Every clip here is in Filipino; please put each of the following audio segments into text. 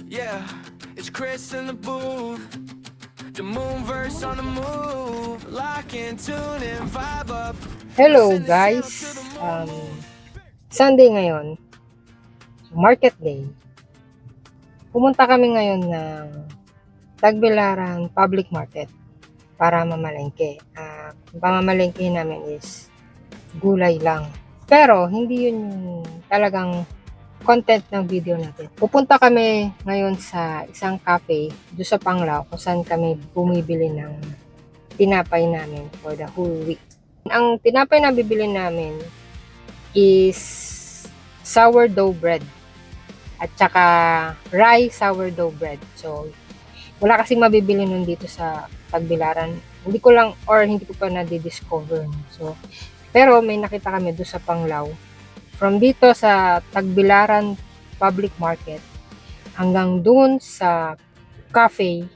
Yeah, it's Chris in the booth. The moon verse on the move. Lock and tune and vibe up. Hello guys, Sunday ngayon, market day. Pumunta kami ngayon ng Tagbilaran Public Market para mamalengke. Ang pamamalengke namin is gulay lang. Pero hindi yun yung talagang content ng video natin. Pupunta kami ngayon sa isang cafe doon sa Panglao kung saan kami bumibili ng tinapay namin for the whole week. Ang tinapay na bibili namin is sourdough bread at saka rye sourdough bread. So, wala kasing mabibili nun dito sa Tagbilaran. Hindi ko pa na-discover. So, pero may nakita kami doon sa Panglao. From dito sa Tagbilaran Public Market hanggang doon sa cafe,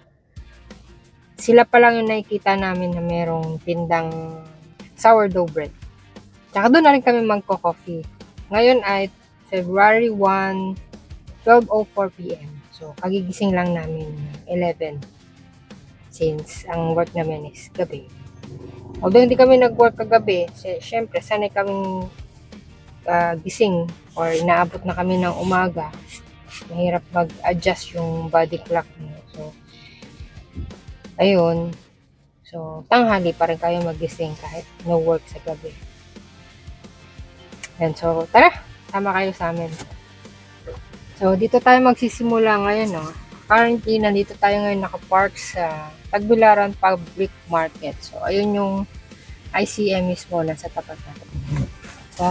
sila pa lang yung nakikita namin na merong tindang sourdough bread. Tsaka doon na rin kami magko-coffee. Ngayon ay February 1, 12:04 p.m. So, kagigising lang namin 11 since ang work namin is gabi. Although hindi kami nag-work kagabi, syempre sanay kaming gising or inaabot na kami ng umaga. Mahirap mag-adjust yung body clock mo. So, ayun. So, tanghali pa rin kayo magising kahit no work sa gabi. And so, tara, sama kayo sa amin. So, dito tayo magsisimula ngayon, no? Currently, nandito tayo ngayon nakapark sa Tagbilaran Public Market. So, ayun yung ICM mismo nasa tapat natin. So,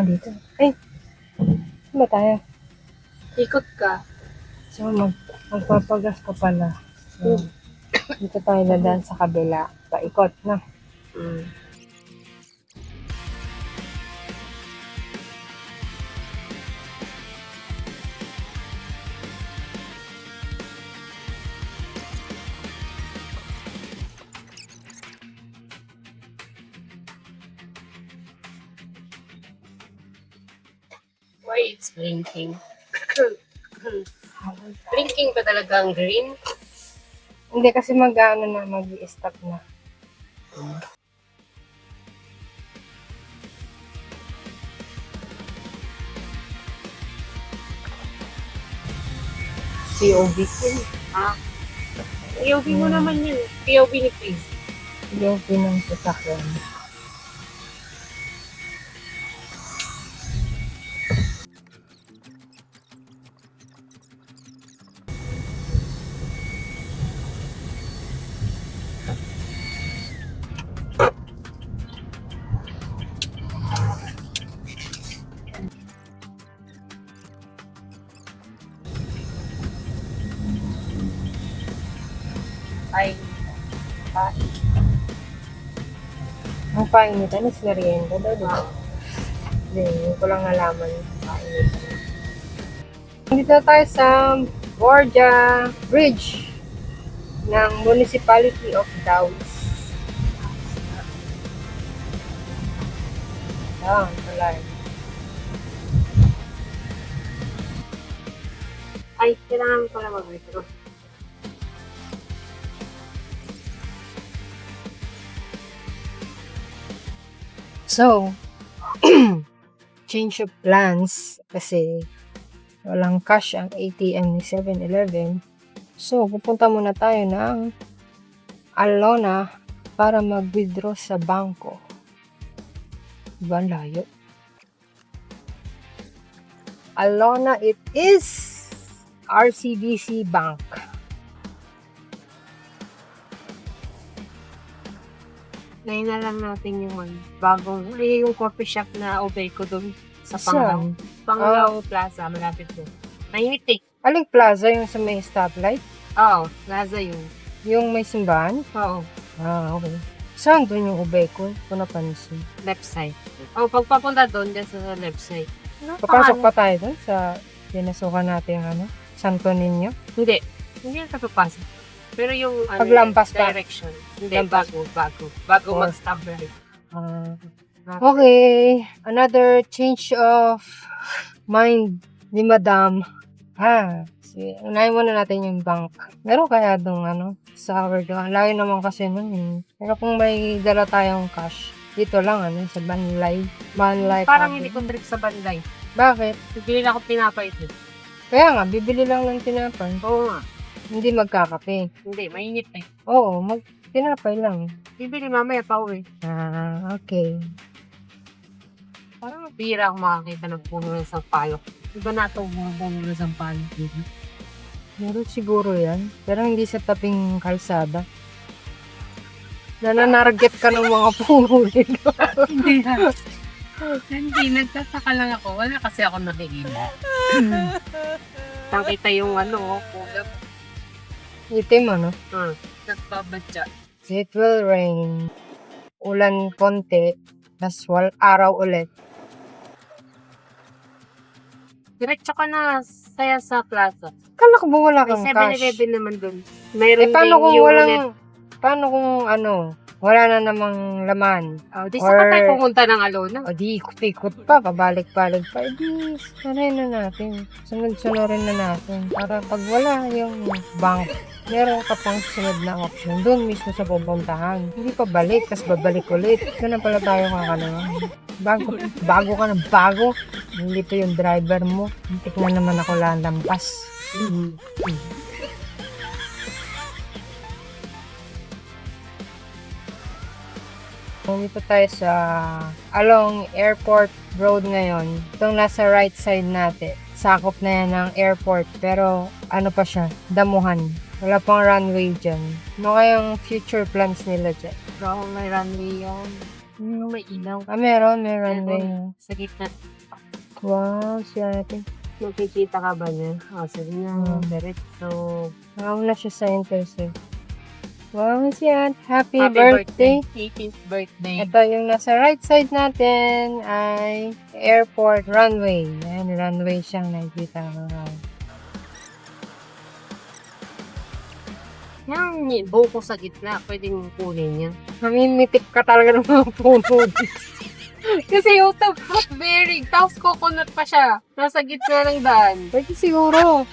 dito. Ay, saan ba tayo? Ikot ka. So, magpapagas ka pala. So, dito tayo dadaan sa kabila. Paikot, na. Why it's blinking? Blinking pa talaga ang green? Hindi kasi mag-i-stop na. POV ko. POV mo naman yun. POV ni please. POV ng sasakyan. Ay, Ang painitan is merienda daw, diba? Hindi ko lang nalaman yung painitan. Dito tayo sa Borja Bridge ng Municipality of Taos. Wala. ay, kailangan ko pala mag-withdraw. So, change of plans kasi walang cash ang ATM ni 7-Eleven. So, pupunta muna tayo ng Alona para mag-withdraw sa bangko. Diba ang layo? Alona, it is RCBC Bank. Ngayon na lang natin yung yung coffee shop na obey ko doon sa Panglao. Panglao Plaza, malapit doon. Mahitik. Aling plaza yung sa may stoplight? Oo, plaza yun. Yung may simbahan? Oo, Okay. Saan doon yung ubay ko? Kung napansin. left side. Pagpapunta doon, dyan sa left side. Papasok pa tayo doon sa pinasukan natin Santo Niño? Hindi. Hindi na papasok. Pero yung Paglampas pa. direction. Hindi, Lampas. bago Oh. mag-stop right. Okay. Another change of mind ni Madam. Unahin muna natin yung bank. Meron kaya dong sa Sourdough? Layo naman kasi nun eh. Pero kung may dala tayong cash, dito lang sa Banlay. Banlay Parang Cafe. hindi ko trip sa banday. Bakit? Bibili lang ako pinapait eh. Kaya nga, bibili lang ng tinapay. Oo nga. Hindi magkakape. Hindi, mainit eh. Oo, tinapay lang. Bibili mamaya pa uwi. Okay. Parang bira akong makakita ng puno ng sampalok. Iba na ito puno ng sampalok dito. Meron siguro yan. Pero hindi sa taping kalsada. Nananarget ka ng mga puno dito. Hindi na. Hindi, nagtataka lang ako. Wala kasi ako nakikita. Nakita yung kulap. Itim Nagbabadya. It will rain. Ulan konti. Tas araw ulit. Diretso ka na saya sa plaza. Kala ko ba wala May kang 7-Eleven cash? naman dun. Mayroon Paano kung ding walang... Euronet. Paano kung wala na namang laman? Di saka tayo pumunta ng Alona. O di ikot-ikot pa, pabalik-balik pa. Di, sanayin na natin. Sunod-sunurin na natin. Para pag wala yung bank, meron ka pang sunod na option. Doon mismo sa pupuntahan. Hindi pa balik, tas babalik ulit. Ito na pala tayo kakalaman. Bago ka ng bago. Hindi pa yung driver mo. Hintik na naman ako lalampas. Dito tayo sa along Airport Road ngayon. Itong nasa right side natin. Sakop na yan ng airport. Pero ano pa siya? Damuhan. Wala pang runway dyan. Ano kayang future plans nila dyan? Bro, may runway yun. May ilaw. Meron. May runway. Sa gitna. Wow, siya natin. Nakikita ka ba niya? Sige na. Diretso. Nauna siya sa intercept. Wow, siya. Happy birthday. 18th birthday. Ito yung nasa right side natin ay airport runway. Ayan, runway siyang nakikita ko. Yung buko sa gitna, pwedeng kunin yan. Mamimitik ka talaga ng mga puno. Kasi yung top bearing, tapos coconut pa siya. Nasa gitna ng daan. Pwede siguro.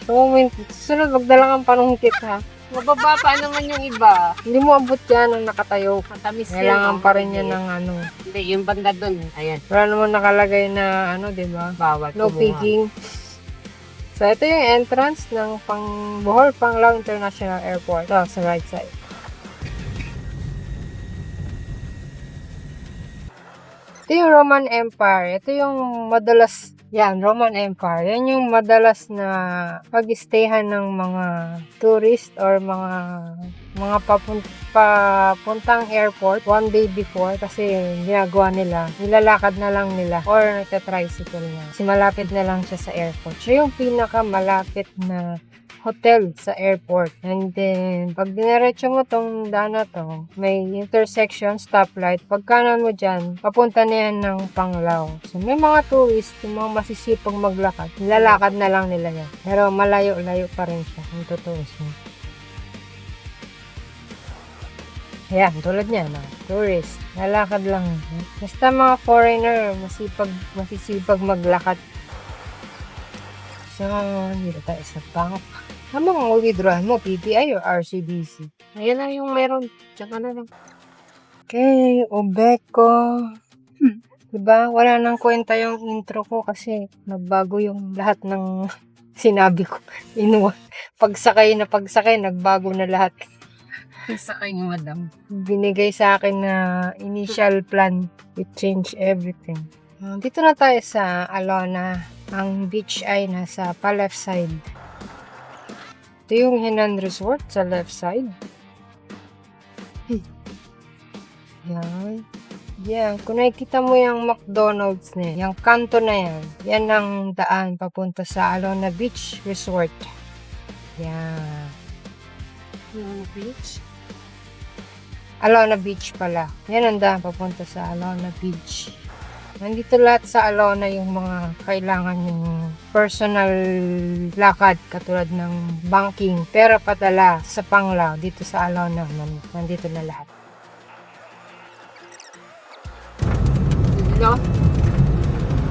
Susunod, magdala kang panungkit ha. Mababa pa naman yung iba. Hindi mo abot yan ng nakatayo. Matamis yan. Kailangan pa rin yan ng Hindi, yung banda dun. Ayan. Wala naman nakalagay na di ba? Bawal. No kumuha. peeking. So, ito yung entrance ng Bohol Panglao International Airport. Ito, sa right side. Ito yung Roman Empire. Ito yung madalas, Roman Empire. Yan yung madalas na pag-stayhan ng mga tourist or mga papuntang airport one day before kasi ginagawa nila, nilalakad na lang nila or nagtatricycle na. Kasi malapit na lang siya sa airport. Siya yung pinaka malapit na hotel sa airport. And then, pag diniretso mo tong daan na to, may intersection, stoplight. Pag kanan mo dyan, papunta na yan ng Panglao. So, may mga tourist, yung mga masisipag maglakad, nilalakad na lang nila yan. Pero malayo-layo pa rin siya, kung tutuusin. Ayan, tulad niya, tourist, lalakad lang. Basta mga foreigner, masisipag maglakad. So, dito tayo sa bank. Ano ang withdraw mo? PPI or RCBC? Ayan na yung meron. Tsaka na lang. Okay, Ubeco. Diba? Wala nang kwenta yung intro ko kasi nagbago yung lahat ng sinabi ko. Pagsakay, nagbago na lahat. Sakay ni madam. Binigay sa akin na initial plan. It changed everything. Dito na tayo sa Alona. Ang beach ay nasa pa-left side. Ito yung Henan Resort sa left side. Yan. Yan. Kung nakikita mo yung McDonald's na yan, yung kanto na yan, yan ang daan papunta sa Alona Beach Resort. Yan. Yung beach? Alona Beach pala. Yan ang daan papunta sa Alona Beach. Nandito lahat sa Alona yung mga kailangan yung personal lakad katulad ng banking, pera padala sa Panglao. Dito sa Alona, nandito na lahat. No?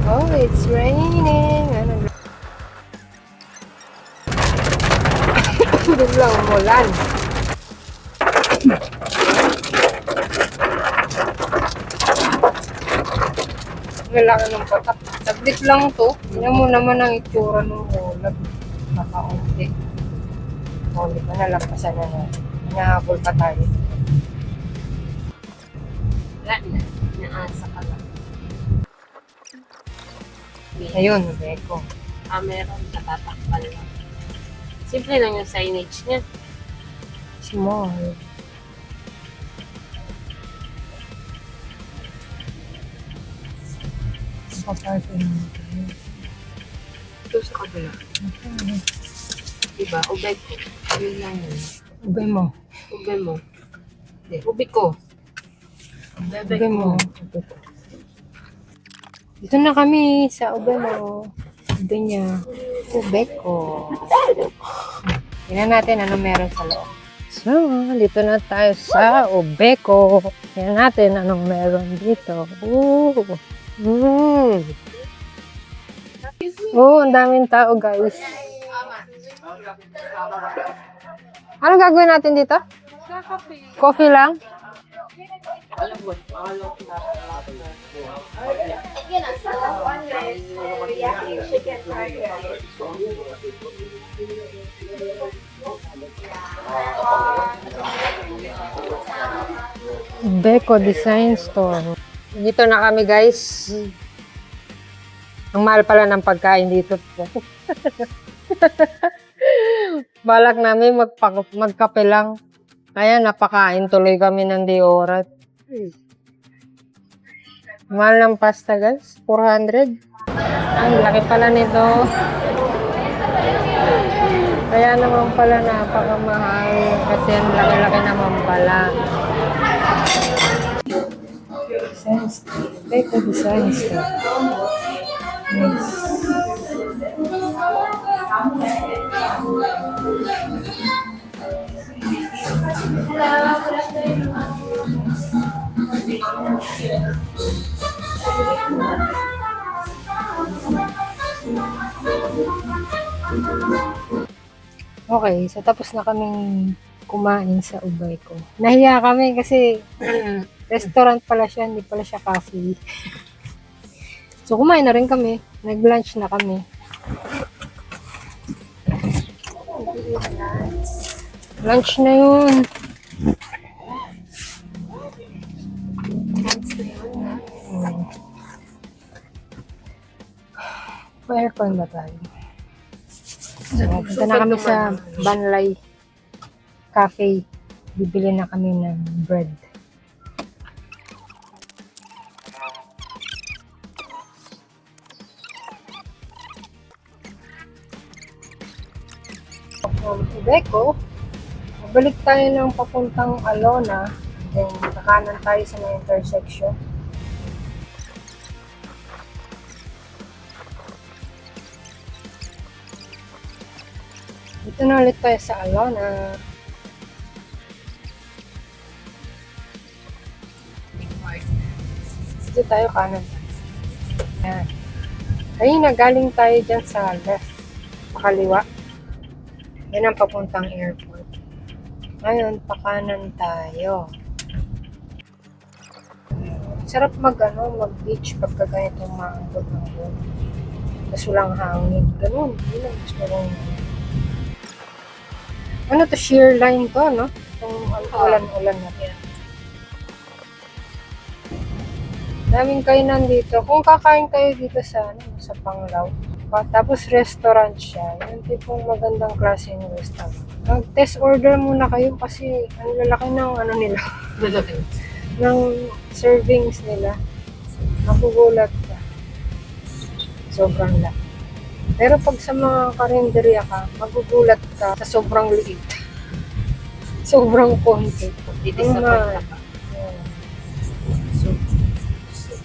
Oh, it's raining. Biglang umulan. Lalaki ng patak. Saglit lang to. Tingnan mo naman ang itsura ng ulat. Nakaunti. O, di ba nalampasan na natin. Nahabol pa tayo. Wala na. Naasa ka lang. Ayun, Beko. Meron. Natatakpan lang. Simple lang yung signage niya. Small. Paparking natin. Ito sa kabila. Diba? Ubay ko. Yun lang yun. Ubay mo. Ubay mo. Hindi. Ubay ko. Ubay mo. Dito na kami sa ubay mo. Ubay niya. Ubay ko. Tingnan natin ano meron sa loob. So, dito na tayo sa Ubeko. Tingnan natin anong meron dito. Ooh. Oh, ang daming tao, guys. Anong gagawin natin dito? Coffee lang? Beko Design Store. Dito na kami, guys. Ang mahal pala ng pagkain dito. Balak namin magkape lang. Kaya napakain tuloy kami ng di oras. Mahal ng pasta, guys. 400. Ang laki pala nito. Kaya naman pala napakamahal. Kasi ang laki-laki naman pala. Design store. Beko Design store. Yes. Okay, so tapos na kaming kumain sa ubay ko. Nahiya kami kasi restaurant pala siya, hindi pala siya cafe. So kumain na rin kami. Nag-lunch na kami. Lunch na yun. Pa-aircon ba tayo? So, punta na kami sa Banlay Cafe. Bibili na kami ng bread. From Ubeko, balik tayo ng papuntang Alona. Then, kakanan tayo sa mga intersection. Dito na ulit tayo sa Alona. Dito tayo kanan. Ayan. Ayun, galing tayo dyan sa left. Pakaliwa. Yan ang papuntang airport. Ngayon, pakanan tayo. Sarap mag-beach pagka ganito maangkot ng doon. Tapos walang hangin. Ganun. Yun ang gusto kong ano to, shear line to, no? Itong ulan-ulan na yan. Daming kainan dito. Kung kakain kayo dito sa Panglao, tapos restaurant siya, yung tipong magandang klase ng restaurant. Mag-test order muna kayo kasi ang lalaki ng nila. ng servings nila. Magugulat ka. Sobrang laki. Pero pag sa mga karinderya ka, magugulat ka sa sobrang liit. Sobrang konti. Di-disappoint ka.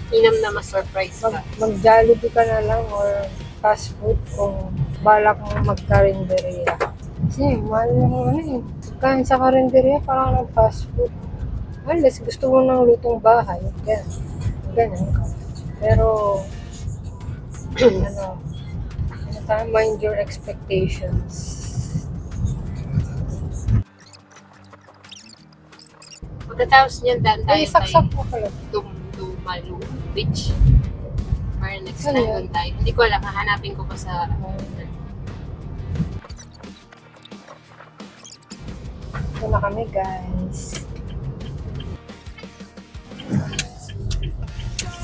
Inam na ma-surprise ka. Mag-Jollibee ka na lang or fast food kung balak mo mag-karinderya. Kasi mahal ng kain sa karinderya parang ng fast food. Unless gusto mo ng lutong bahay, ganun ka. Pero, mind your expectations. Pagkatapos niyan, daan tayo Ay, saksak mo pala. Dumalu Beach. Para next Ano time yun? doon tayo. Hindi ko alam, hahanapin ko pa sa... Ito na kami, guys.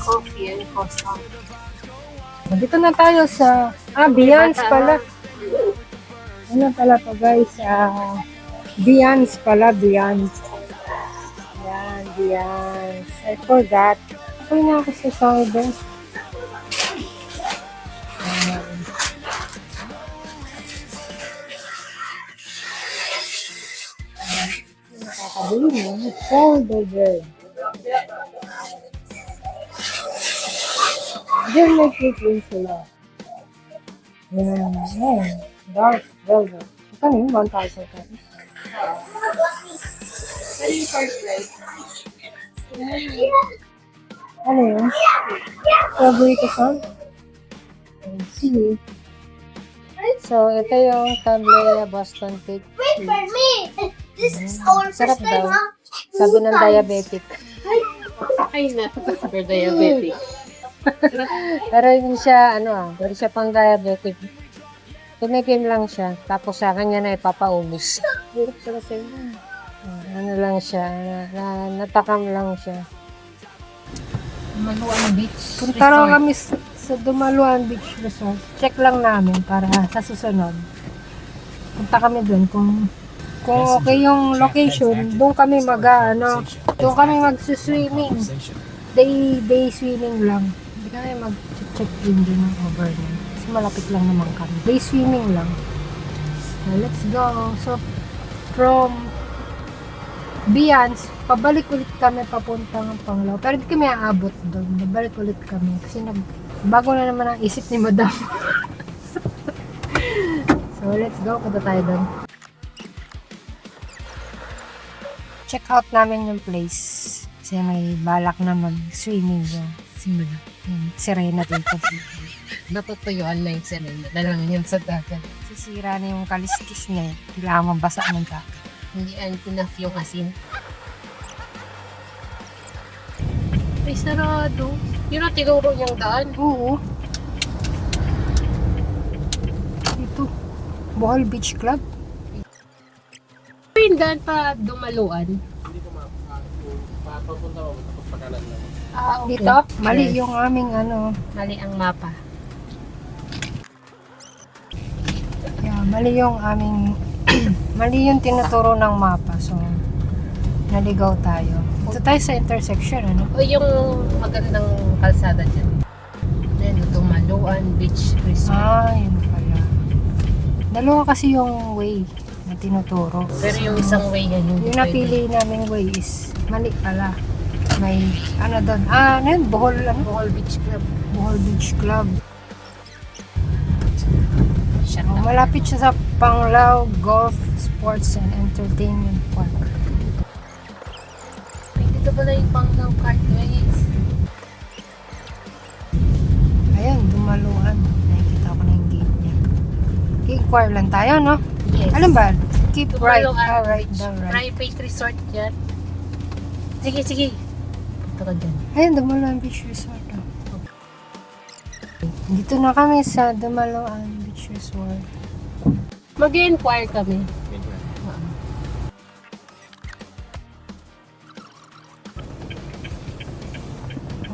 Coffee and croissant. Dito na tayo sa... Beyonce pala. Ano pala to, guys? Beyonce pala, Beyonce. Yan, Beyonce. I forgot. Ako na ako sa cyber. Nakakabili mo. Shoulder. Diyan may cake rin sila. Yan. Yan. Dark velvet. Ito na yun, 1,000 ka. Ano yun? Strawberry croissant? See. So, ito yung Tableya Boston Cake. Wait for me. This is our Sarap first time, daw. huh? Sabi ng diabetic. Ay, super diabetic. Pero hindi siya, hindi siya pang diabetic. Tumikim lang siya. Tapos sa kanya na ipapaubos. Hirap pala sa inyo. Ano lang siya, natakam lang siya. Dumaluan Beach. Punta raw kami sa Dumaluan Beach Resort. Check lang namin para sa susunod. Punta kami dun kung okay yung location, doon kami doon kami mag-swimming. Day swimming lang. Hindi kami mag-check in din ng overnight. Kasi malapit lang naman kami. Day swimming lang. So, let's go. So, from Beyonce, pabalik ulit kami papuntang Panglao. Pero hindi kami aabot doon. Babalik ulit kami. Kasi bago na naman ang isip ni Madam. So, let's go. Punta tayo doon. Check out namin yung place. Kasi may balak na mag-swimming yung si Madam. Yung sirena dito. Natutuyuan na yung sirena. Dalang yun sa dagat. Sisira na yung kaliskis niya. Kailangan mabasa ng dagat. Hindi enough yung asin. Ay, sarado. Yun ang tinuro niyang daan. Oo. Ito. Bohol Beach Club. Yung daan pa Dumaluan. Okay. Dito, mali Yes. yung aming Mali ang mapa. mali yung aming mali yung tinuturo ng mapa. So, naligaw tayo. Ito tayo sa intersection, O yung magandang kalsada dyan. Then, Dumaluan Beach Resort. Yun pala. Dalawa kasi yung way na tinuturo. Pero yung isang way yan yung Yung napili naming way is mali pala. May, doon? Ano yun? Bohol Beach Club. Bohol Beach Club. Shut Oh, up. malapit siya sa Panglao Golf Sports and Entertainment Park. Ay, dito pala yung Panglao Parkways. Ayun, Dumaluan. Nakikita ko na yung gate niya. I-inquire lang tayo, no? Yes. Alam ba? Keep right. Dumaluan Right, Beach. down right. Private resort yan. Sige. Punta ka dyan. Ayun, Dumaluan Beach Resort. Oh. Dito na kami sa Dumaluan Beach Resort. Mag-inquire kami.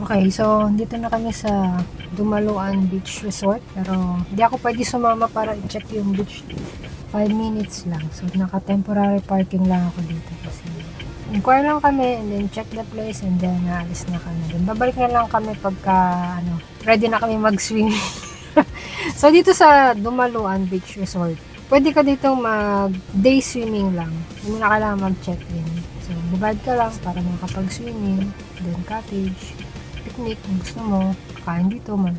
Okay, so dito na kami sa Dumaluan Beach Resort. Pero hindi ako pwede sumama para i-check yung beach. 5 minutes lang. So naka-temporary parking lang ako dito kasi inquire lang kami and then check the place and then naalis na kami. Then babalik na lang kami pagka ready na kami mag-swim. So dito sa Dumaluan Beach Resort, pwede ka dito mag-day swimming lang. Hindi mo na kailangan mag-check-in. So babad ka lang para makapag-swimming, then cottage, picnic kung gusto mo, kain dito man.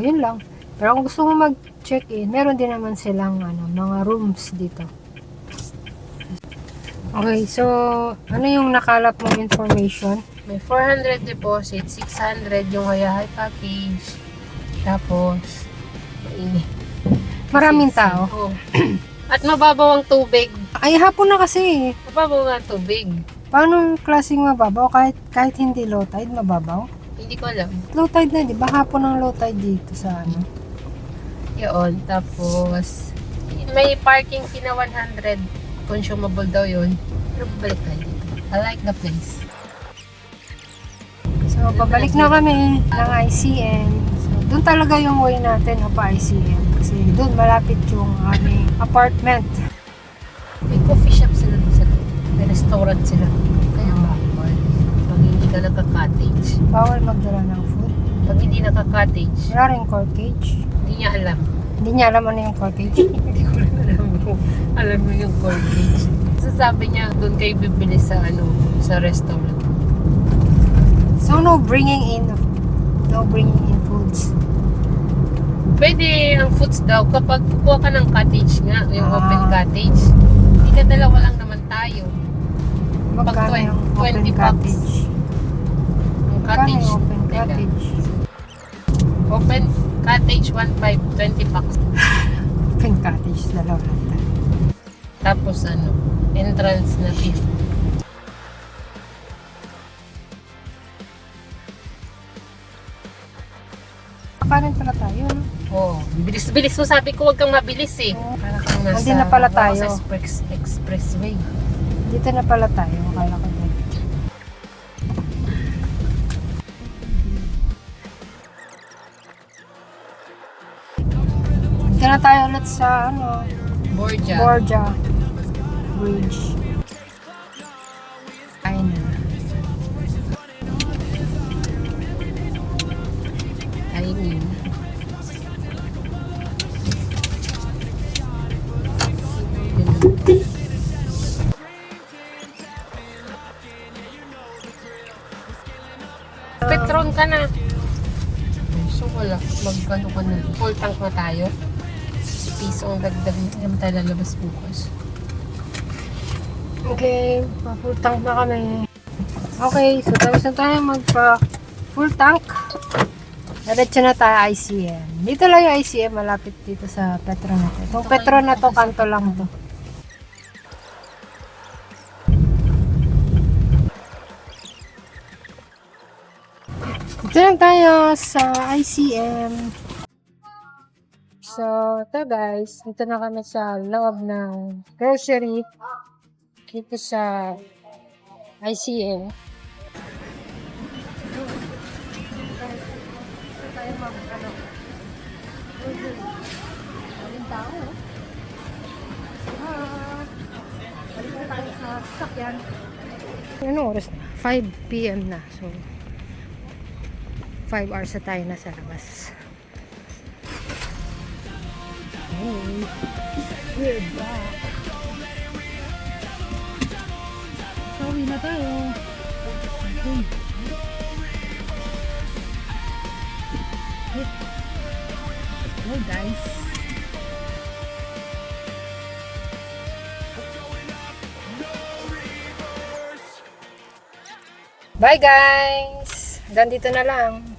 Yun lang. Pero kung gusto mo mag-check-in, meron din naman silang mga rooms dito. Okay, so ano yung nakalap mong information? May 400 deposit, 600 yung Hayahay package. Tapos, mainit. Maraming tao. Oo. At mababaw ang tubig. Ay, hapon na kasi. Mababaw ang tubig. Paano klaseng mababaw? Kahit hindi low tide, mababaw? Hindi ko alam. Low tide na, di ba? Hapon ng low tide dito sa ano? Yun, tapos may parking kina 100. Consumable daw yun. Pero babalik tayo dito. I like the place. So, pabalik na kami ng ICM. So, doon talaga yung way natin pa ICM. Kasi doon malapit yung aming apartment. May coffee shop sila doon sa loob. May restaurant sila. Kaya bawal. Pag hindi ka naka-cottage. Bawal magdala ng food. Pag hindi naka-cottage, Wala rin corkage. hindi niya alam. Hindi niya alam ano yung corkage. Hindi ko rin alam mo yung corkage. So sabi niya, doon kayo bibili sa sa restaurant. So, no bringing in foods. Pwede ang foods daw kapag kukuha ka ng cottage nga, yung open cottage. Hindi ka dalawa lang naman tayo. Magkano yung open 20 bucks. cottage? Yung Magkano cottage. yung open teka. cottage? Open cottage 1.5, 20 bucks. Open cottage, dalawa lang tayo. Tapos entrance na 50. Kanin pala tayo, no? Oo. Bilis-bilis mo, sabi ko, huwag kang mabilis eh. Oo. Para kang nasa, Nandun na pala tayo. Sa expressway. Dito na pala tayo. Akala ko din. Dito na tayo ulit sa Borja. Borja Bridge. Ayun na. I mean. Petron ka na. So wala, magkano ka na. Full tank na tayo. Piso ang dagdag na tayo lalabas bukas. Okay, pa-full tank na kami. Okay, so tapos na tayo magpa-full tank. Diretso na tayo ICM. Dito lang yung ICM, malapit dito sa Petron na to. Itong Petron na to, kanto lang to. Dito lang tayo sa ICM. So, ito guys, dito na kami sa loob ng grocery. Dito sa ICM. Ano oras na? 5 PM na. So, 5 hours na tayo nasa labas. Hey, we're back. Sawi na tayo. Okay. Hello guys. Bye guys! Hanggang dito na lang.